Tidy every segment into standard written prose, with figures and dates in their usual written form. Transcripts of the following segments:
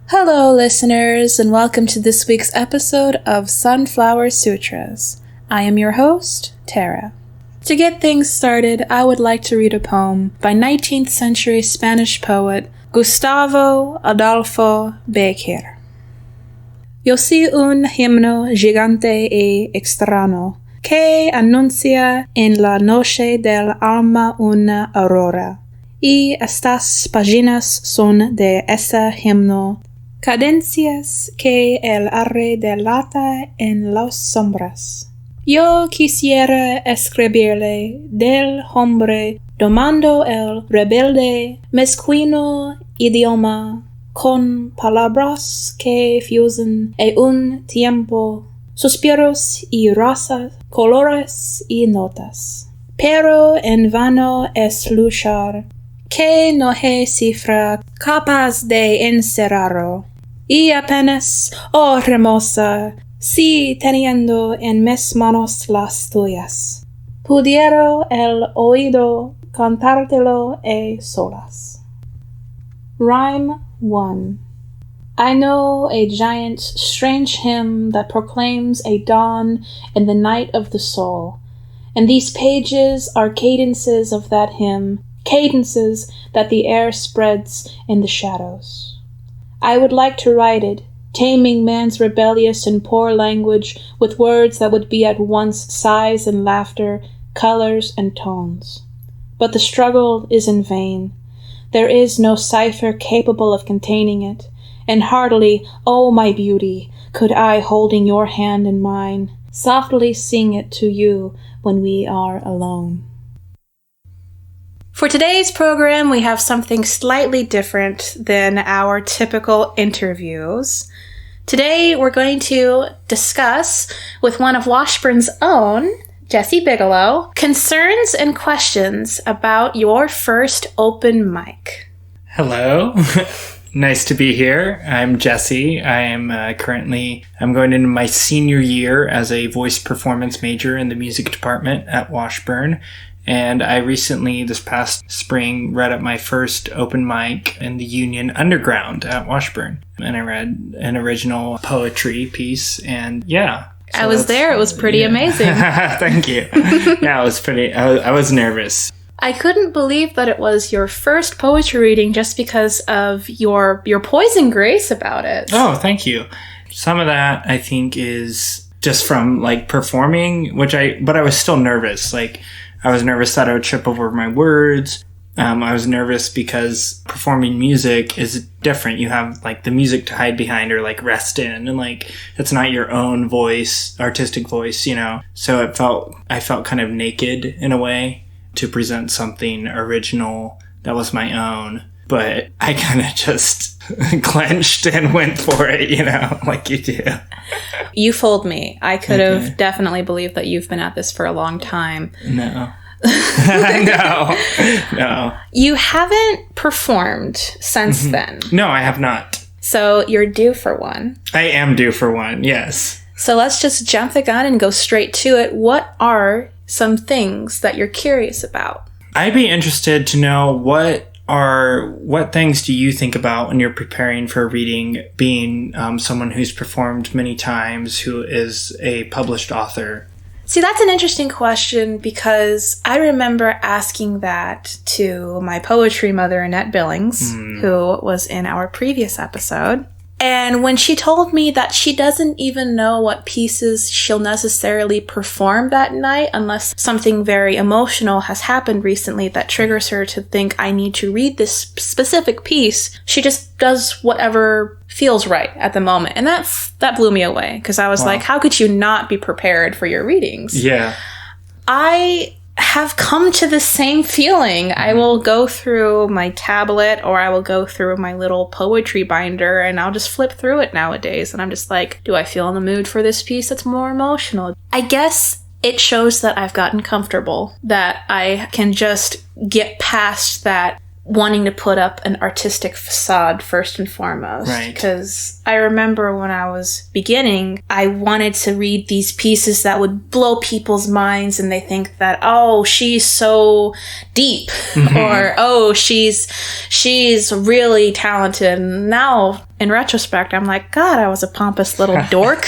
Hello, listeners, and welcome to this week's episode of Sunflower Sutras. I am your host, Tara. To get things started, I would like to read a poem by 19th century Spanish poet Gustavo Adolfo Bécquer. Yo soy un himno gigante y extraño que anuncia en la noche del alma una aurora, y estas páginas son de ese himno, cadencias que el aire delata en las sombras. Yo quisiera escribirle del hombre domando el rebelde mezquino idioma con palabras que fusen en un tiempo suspiros y razas, colores y notas. Pero en vano es luchar, que no hay cifra capaz de encerrarlo. Y apenas, oh hermosa, si teniendo en mis manos las tuyas, pudiera el oído cantártelo a solas. Rhyme 1. I know a giant, strange hymn that proclaims a dawn in the night of the soul, and these pages are cadences of that hymn, cadences that the air spreads in the shadows. I would like to write it, taming man's rebellious and poor language with words that would be at once sighs and laughter, colors and tones. But the struggle is in vain. There is no cipher capable of containing it, and heartily, oh my beauty, could I, holding your hand in mine, softly sing it to you when we are alone. For today's program, we have something slightly different than our typical interviews. Today, we're going to discuss with one of Washburn's own, Jesse Bigelow, concerns and questions about your first open mic. Hello. Nice to be here. I'm Jesse. I am I'm going into my senior year as a voice performance major in the music department at Washburn. And I recently, this past spring, read at my first open mic in the Union Underground at Washburn. And I read an original poetry piece, and yeah. So I was there. It was pretty amazing. Thank you. Yeah, it was pretty, I was nervous. I couldn't believe that it was your first poetry reading just because of your poise and grace about it. Oh, thank you. Some of that, I think, is just from, performing, but I was still nervous. I was nervous that I would trip over my words. I was nervous because performing music is different. You have, the music to hide behind or, rest in. And, it's not your own voice, artistic voice, So I felt kind of naked in a way to present something original that was my own. But I kind of just clenched and went for it, like you do. You fooled me. I could have definitely believed that you've been at this for a long time. No. No. You haven't performed since then. No, I have not. So you're due for one. I am due for one, yes. So let's just jump the gun and go straight to it. What are some things that you're curious about? I'd be interested to know what things do you think about when you're preparing for a reading, being someone who's performed many times, who is a published author? See, that's an interesting question because I remember asking that to my poetry mother, Annette Billings, who was in our previous episode. And when she told me that she doesn't even know what pieces she'll necessarily perform that night unless something very emotional has happened recently that triggers her to think, I need to read this specific piece, she just does whatever feels right at the moment. And that blew me away because I was like, how could you not be prepared for your readings? Yeah. I have come to the same feeling. I will go through my tablet or I will go through my little poetry binder and I'll just flip through it nowadays. And I'm just like, do I feel in the mood for this piece that's more emotional? I guess it shows that I've gotten comfortable, that I can just get past that wanting to put up an artistic facade first and foremost. Right. Because I remember when I was beginning, I wanted to read these pieces that would blow people's minds and they think that, oh, she's so deep or, oh, she's really talented. And now, in retrospect, I'm like, God, I was a pompous little dork.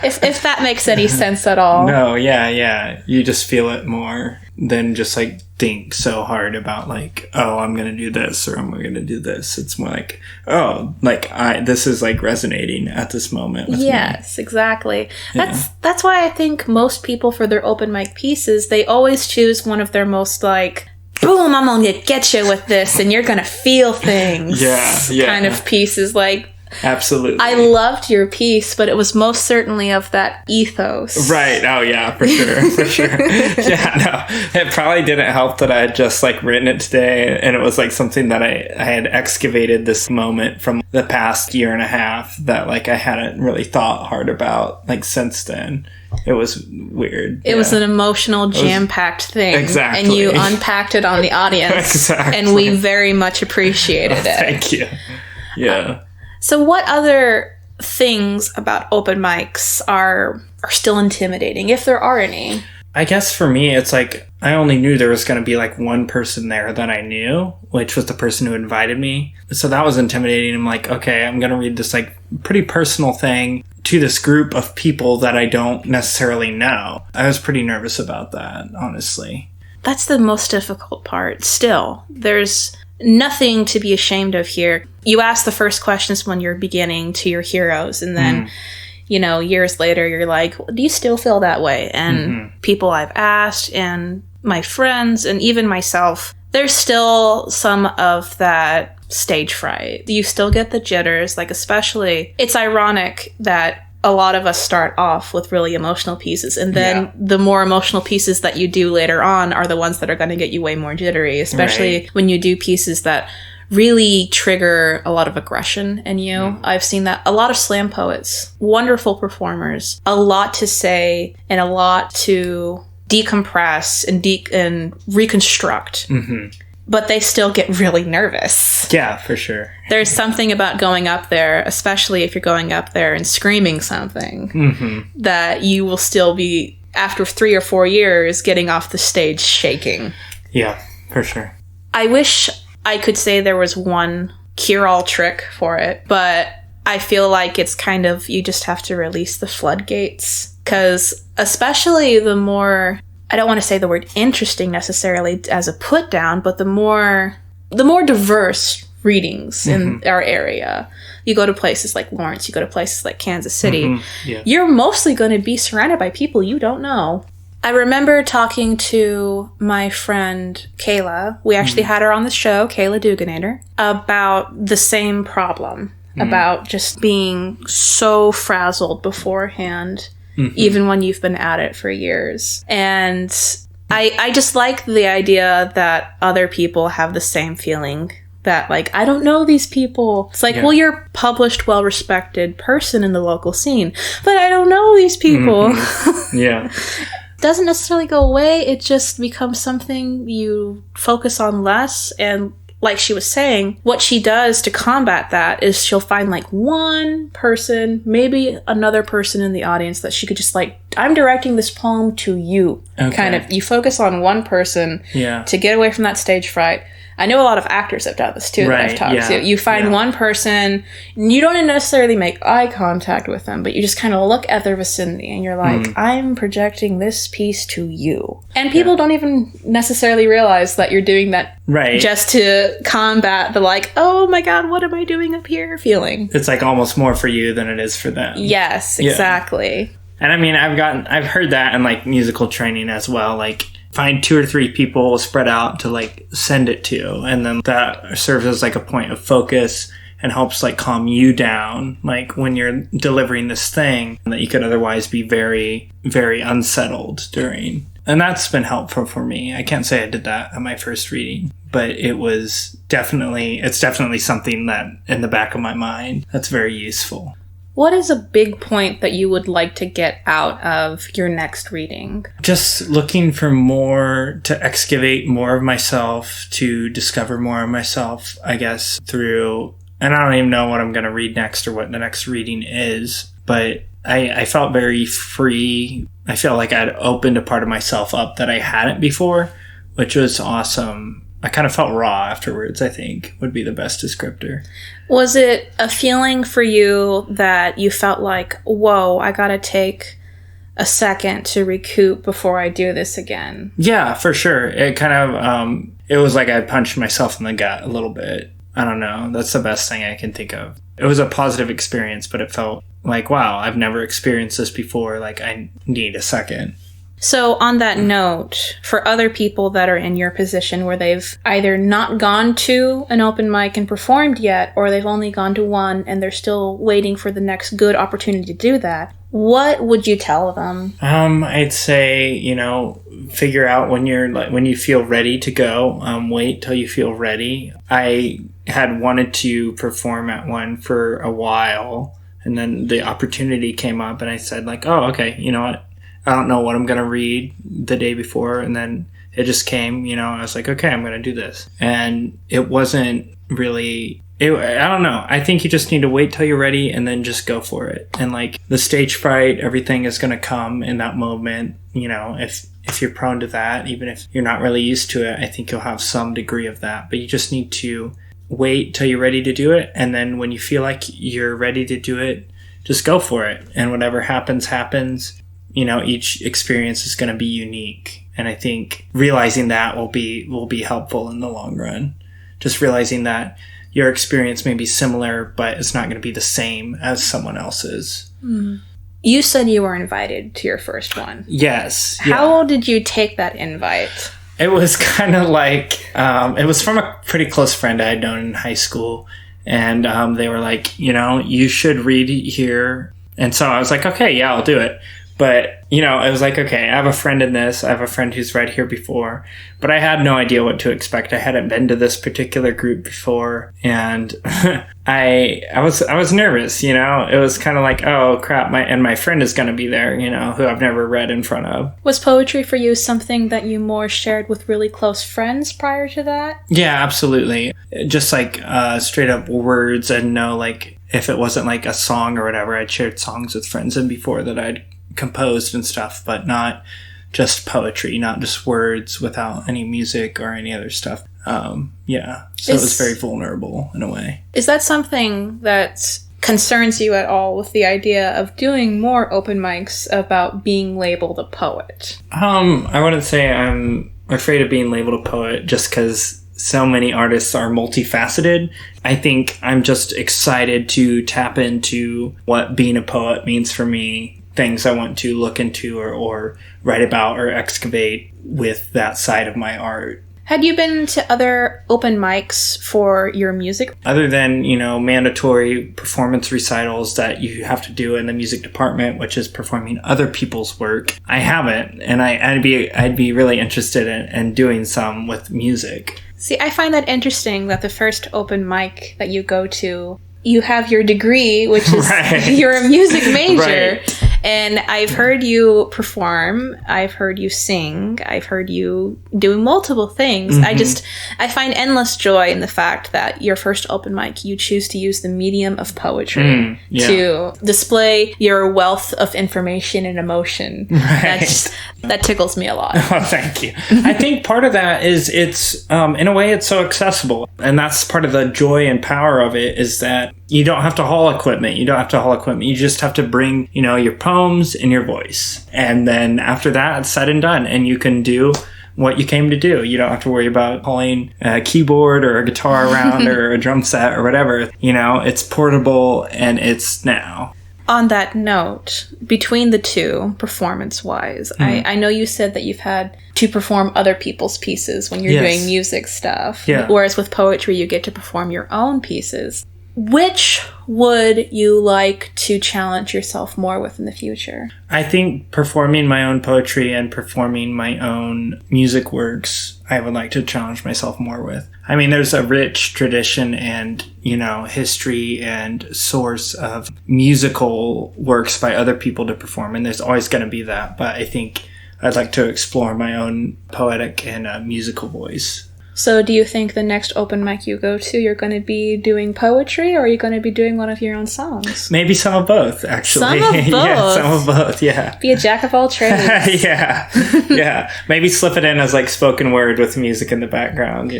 if that makes any sense at all. No, yeah. You just feel it more than just like think so hard about like, oh, I'm gonna do this or I'm gonna do this. It's more like, oh, like this is like resonating at this moment with me. Exactly. That's why I think most people for their open mic pieces, they always choose one of their most like, boom, I'm gonna get you with this and you're gonna feel things kind of pieces. Like, absolutely. I loved your piece, but it was most certainly of that ethos. Right. Oh, yeah, for sure. Yeah, no, it probably didn't help that I had just like written it today and it was like something that I had excavated this moment from the past year and a half that like I hadn't really thought hard about like since then. It was weird. It was an emotional, jam-packed thing. Exactly. And you unpacked it on the audience. Exactly. And we very much appreciated it. Thank you. Yeah. So what other things about open mics are still intimidating, if there are any? I guess for me, it's like I only knew there was going to be like one person there that I knew, which was the person who invited me. So that was intimidating. I'm like, okay, I'm going to read this like pretty personal thing to this group of people that I don't necessarily know. I was pretty nervous about that, honestly. That's the most difficult part. Still, there's nothing to be ashamed of here. You ask the first questions when you're beginning to your heroes, and then, years later, you're like, do you still feel that way? And people I've asked, and my friends, and even myself, there's still some of that stage fright. You still get the jitters, like especially, it's ironic that a lot of us start off with really emotional pieces, and then the more emotional pieces that you do later on are the ones that are going to get you way more jittery, especially when you do pieces that really trigger a lot of aggression in you. I've seen that. A lot of slam poets, wonderful performers, a lot to say and a lot to decompress and reconstruct. But they still get really nervous. Yeah, for sure. There's something about going up there, especially if you're going up there and screaming something, that you will still be, after 3 or 4 years, getting off the stage shaking. Yeah, for sure. I wish I could say there was one cure-all trick for it, but I feel like it's kind of, you just have to release the floodgates. Because especially the more, I don't want to say the word interesting necessarily as a put down, but the more diverse readings in our area. You go to places like Lawrence, you go to places like Kansas City. You're mostly going to be surrounded by people you don't know. I remember talking to my friend Kayla. We actually had her on the show, Kayla Dugenator, about the same problem, about just being so frazzled beforehand. Even when you've been at it for years. And I just like the idea that other people have the same feeling. That, like, I don't know these people. It's like, well, you're a published, well-respected person in the local scene. But I don't know these people. Yeah. Doesn't necessarily go away. It just becomes something you focus on less. And like she was saying, what she does to combat that is she'll find like one person, maybe another person in the audience that she could just like, I'm directing this poem to you. Okay. Kind of, you focus on one person to get away from that stage fright. I know a lot of actors have done this too, that I've talked to. You find one person, and you don't necessarily make eye contact with them, but you just kind of look at their vicinity and you're like, I'm projecting this piece to you. And people don't even necessarily realize that you're doing that just to combat the like, oh my God, what am I doing up here feeling. It's like almost more for you than it is for them. Yes, exactly. And I mean, I've heard that in like musical training as well, like, find 2 or 3 people spread out to like send it to, and then that serves as like a point of focus and helps like calm you down, like when you're delivering this thing that you could otherwise be very, very unsettled during. And that's been helpful for me. I can't say I did that at my first reading, but it's definitely something that in the back of my mind that's very useful. What is a big point that you would like to get out of your next reading? Just looking for more, to excavate more of myself, to discover more of myself, I guess, through, and I don't even know what I'm going to read next or what the next reading is, but I felt very free. I felt like I'd opened a part of myself up that I hadn't before, which was awesome. I kind of felt raw afterwards, I think, would be the best descriptor. Was it a feeling for you that you felt like, whoa, I gotta take a second to recoup before I do this again? Yeah, for sure. It kind of, it was like I punched myself in the gut a little bit. I don't know. That's the best thing I can think of. It was a positive experience, but it felt like, wow, I've never experienced this before. Like, I need a second. So on that note, for other people that are in your position where they've either not gone to an open mic and performed yet, or they've only gone to one and they're still waiting for the next good opportunity to do that, what would you tell them? I'd say, figure out when you feel ready to go. Wait till you feel ready. I had wanted to perform at one for a while, and then the opportunity came up, and I said, like, oh, okay, you know what? I don't know what I'm going to read the day before. And then it just came, I was like, okay, I'm going to do this. And it wasn't really, I don't know. I think you just need to wait till you're ready and then just go for it. And like the stage fright, everything is going to come in that moment. If you're prone to that, even if you're not really used to it, I think you'll have some degree of that. But you just need to wait till you're ready to do it. And then when you feel like you're ready to do it, just go for it. And whatever happens, happens. Each experience is going to be unique. And I think realizing that will be helpful in the long run. Just realizing that your experience may be similar, but it's not going to be the same as someone else's. Mm. You said you were invited to your first one. Yes. Yeah. How did you take that invite? It was kind of like, it was from a pretty close friend I had known in high school. And they were like, you should read here. And so I was like, okay, yeah, I'll do it. But, it was like, okay, I have a friend in this. I have a friend who's read here before. But I had no idea what to expect. I hadn't been to this particular group before. And I was nervous, It was kind of like, oh, crap, my friend is going to be there, who I've never read in front of. Was poetry for you something that you more shared with really close friends prior to that? Yeah, absolutely. Just like straight up words and if it wasn't like a song or whatever, I'd shared songs with friends and before that I'd composed and stuff, but not just poetry, not just words without any music or any other stuff. So it was very vulnerable in a way. Is that something that concerns you at all with the idea of doing more open mics about being labeled a poet? I wouldn't say I'm afraid of being labeled a poet just because so many artists are multifaceted. I think I'm just excited to tap into what being a poet means for me, things I want to look into or write about or excavate with that side of my art. Had you been to other open mics for your music? Other than, mandatory performance recitals that you have to do in the music department, which is performing other people's work, I haven't. And I'd be really interested in doing some with music. See, I find that interesting that the first open mic that you go to, you have your degree, which is right. You're a music major. Right. And I've heard you perform, I've heard you sing, I've heard you do multiple things. Mm-hmm. I find endless joy in the fact that your first open mic, you choose to use the medium of poetry to display your wealth of information and emotion. Right. That tickles me a lot. Oh, thank you. I think part of that is it's, in a way, it's so accessible. And that's part of the joy and power of it is that you don't have to haul equipment. You just have to bring, your poems and your voice. And then after that, it's said and done. And you can do what you came to do. You don't have to worry about hauling a keyboard or a guitar around or a drum set or whatever. It's portable and it's now. On that note, between the two, performance-wise, I know you said that you've had to perform other people's pieces when you're doing music stuff. Yeah. Whereas with poetry, you get to perform your own pieces. Which would you like to challenge yourself more with in the future? I think performing my own poetry and performing my own music works, I would like to challenge myself more with. I mean, there's a rich tradition and, history and source of musical works by other people to perform, and there's always going to be that. But I think I'd like to explore my own poetic and musical voice. So do you think the next open mic you go to, you're going to be doing poetry, or are you going to be doing one of your own songs? Maybe some of both, actually. Some of both? Yeah, some of both, yeah. Be a jack of all trades. Yeah. Maybe slip it in as like spoken word with music in the background,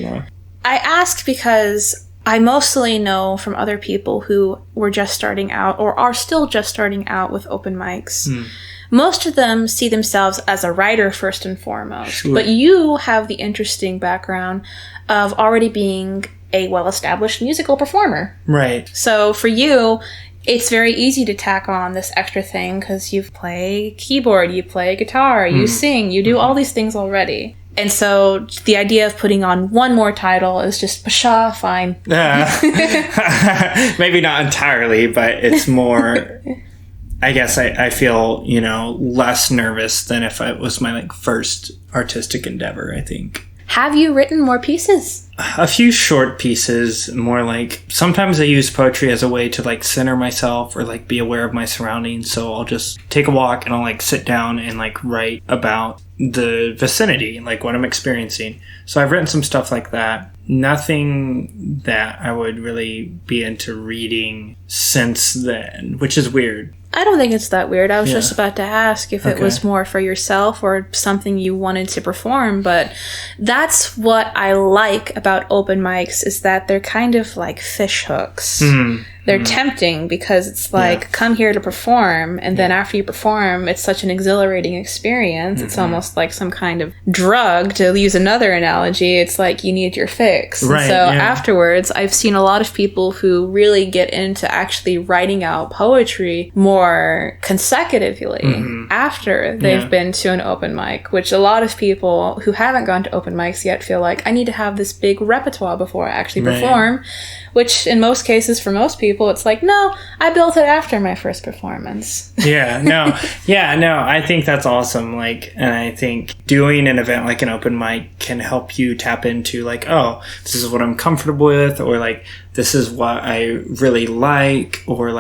I asked because I mostly know from other people who were just starting out or are still just starting out with open mics. Most of them see themselves as a writer first and foremost. Sure. But you have the interesting background of already being a well-established musical performer. Right. So for you, it's very easy to tack on this extra thing because you play keyboard, you play guitar, you sing, you do all these things already. And so the idea of putting on one more title is just, pshaw, fine. Maybe not entirely, but it's more... I guess I feel, less nervous than if it was my first artistic endeavor, I think. Have you written more pieces? A few short pieces, more sometimes I use poetry as a way to center myself or be aware of my surroundings. So I'll just take a walk and I'll sit down and write about the vicinity, what I'm experiencing. So I've written some stuff like that. Nothing that I would really be into reading since then, which is weird. I don't think it's that weird. I was just about to ask if it was more for yourself or something you wanted to perform, but that's what I like about open mics is that they're kind of like fish hooks. They're tempting because it's come here to perform, and then after you perform, it's such an exhilarating experience. It's almost like some kind of drug, to use another analogy. It's like you need your fix. Right, and so afterwards, I've seen a lot of people who really get into actually writing out poetry more consecutively after they've been to an open mic, which a lot of people who haven't gone to open mics yet feel like, I need to have this big repertoire before I actually perform, which in most cases, for most people, it's like, no, I built it after my first performance. I think that's awesome. And I think doing an event like an open mic can help you tap into this is what I'm comfortable with, or this is what I really like, or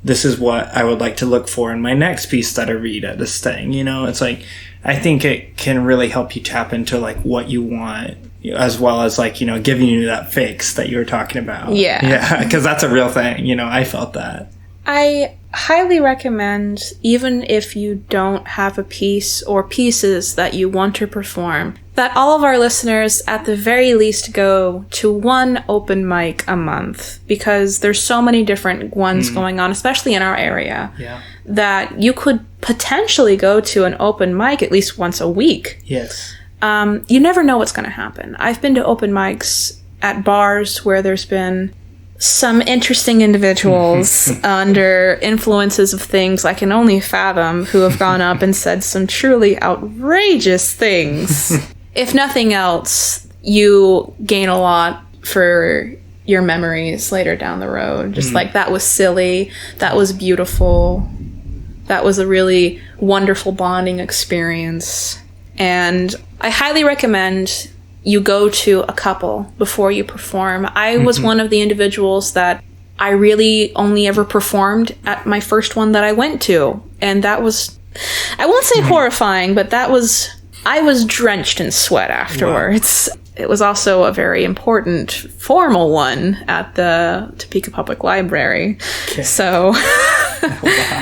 this is what I would like to look for in my next piece that I read at this thing. It's I think it can really help you tap into what you want, as well as giving you that fix that you were talking about. Yeah, because that's a real thing. I felt that. I highly recommend, even if you don't have a piece or pieces that you want to perform, that all of our listeners at the very least go to one open mic a month, because there's so many different ones going on, especially in our area, that you could potentially go to an open mic at least once a week. Yes. You never know what's going to happen. I've been to open mics at bars where there's been some interesting individuals under influences of things I can only fathom who have gone up and said some truly outrageous things. If nothing else, you gain a lot for your memories later down the road. Just that was silly, that was beautiful, that was a really wonderful bonding experience. And I highly recommend you go to a couple before you perform. I was one of the individuals that I really only ever performed at my first one that I went to. And that was, I won't say horrifying, but I was drenched in sweat afterwards. Wow. It was also a very important formal one at the Topeka Public Library. Okay. So,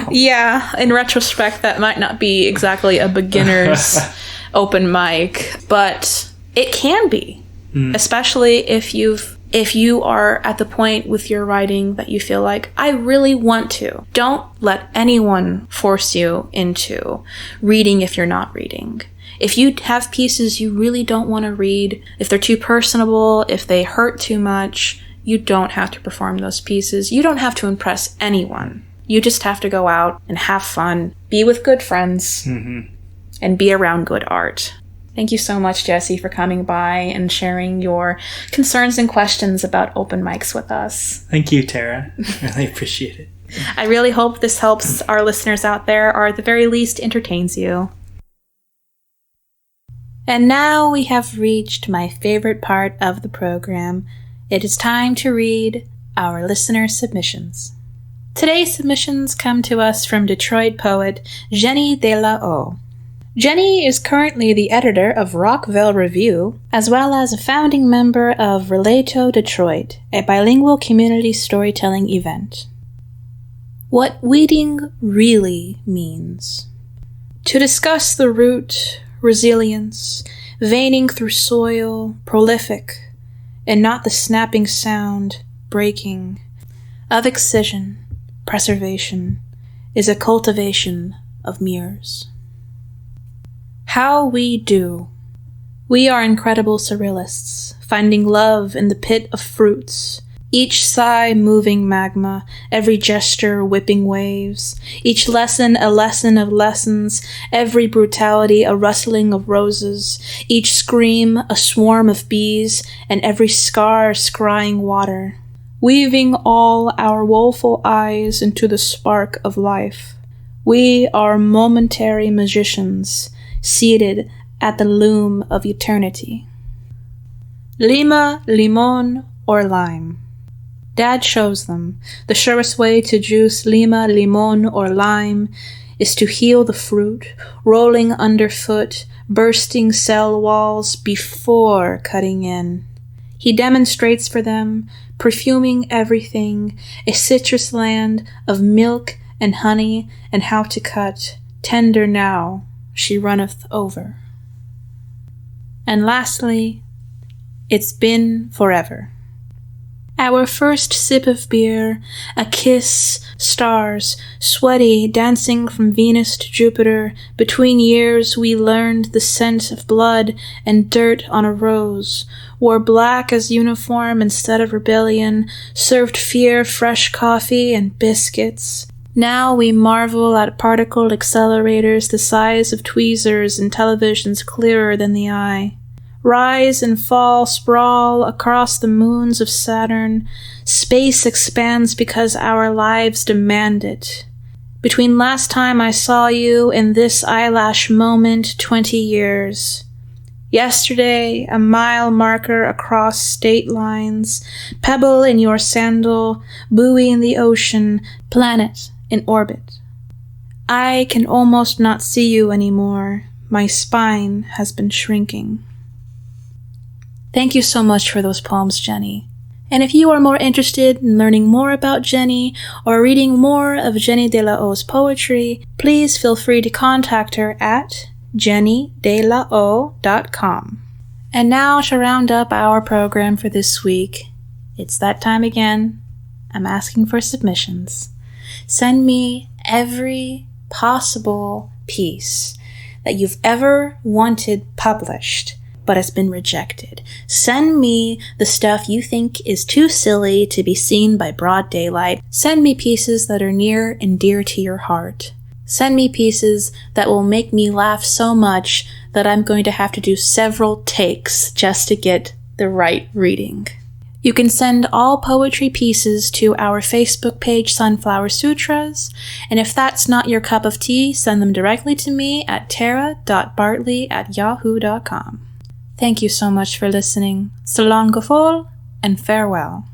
yeah, in retrospect, that might not be exactly a beginner's open mic, but it can be, especially if you are at the point with your writing that you feel like, I really want to. Don't let anyone force you into reading if you're not reading. If you have pieces you really don't want to read, if they're too personable, if they hurt too much, you don't have to perform those pieces. You don't have to impress anyone. You just have to go out and have fun, be with good friends, and be around good art. Thank you so much, Jesse, for coming by and sharing your concerns and questions about open mics with us. Thank you, Tara. I really appreciate it. I really hope this helps our listeners out there, or at the very least entertains you. And now we have reached my favorite part of the program. It is time to read our listener submissions. Today's submissions come to us from Detroit poet Jeni De La O. Jeni is currently the editor of Rockville Review, as well as a founding member of Relato Detroit, a bilingual community storytelling event. What weeding really means. To discuss the root, resilience, veining through soil, prolific, and not the snapping sound, breaking, of excision, preservation, is a cultivation of mirrors. How we do. We are incredible surrealists, finding love in the pit of fruits, each sigh moving magma, every gesture whipping waves, each lesson a lesson of lessons, every brutality a rustling of roses, each scream a swarm of bees, and every scar scrying water, weaving all our woeful eyes into the spark of life. We are momentary magicians, seated at the loom of eternity. Lima, limon, or lime. Dad shows them. The surest way to juice lima, limon, or lime is to heal the fruit, rolling underfoot, bursting cell walls before cutting in. He demonstrates for them, perfuming everything, a citrus land of milk and honey, and how to cut, tender now, she runneth over. And lastly, it's been forever. Our first sip of beer, a kiss, stars, sweaty, dancing from Venus to Jupiter. Between years we learned the scent of blood and dirt on a rose, wore black as uniform instead of rebellion, served fear fresh coffee and biscuits. Now we marvel at particle accelerators the size of tweezers and televisions clearer than the eye. Rise and fall, sprawl across the moons of Saturn. Space expands because our lives demand it. Between last time I saw you and this eyelash moment, 20 years. Yesterday, a mile marker across state lines, pebble in your sandal, buoy in the ocean, planet in orbit. I can almost not see you anymore. My spine has been shrinking. Thank you so much for those poems, Jeni. And if you are more interested in learning more about Jeni or reading more of Jeni De La O's poetry, please feel free to contact her at jenidelao.com. And now to round up our program for this week, it's that time again. I'm asking for submissions. Send me every possible piece that you've ever wanted published but has been rejected. Send me the stuff you think is too silly to be seen by broad daylight. Send me pieces that are near and dear to your heart. Send me pieces that will make me laugh so much that I'm going to have to do several takes just to get the right reading. You can send all poetry pieces to our Facebook page, Sunflower Sutras, and if that's not your cup of tea, send them directly to me at tara.bartley@yahoo.com. Thank you so much for listening. So long, and farewell.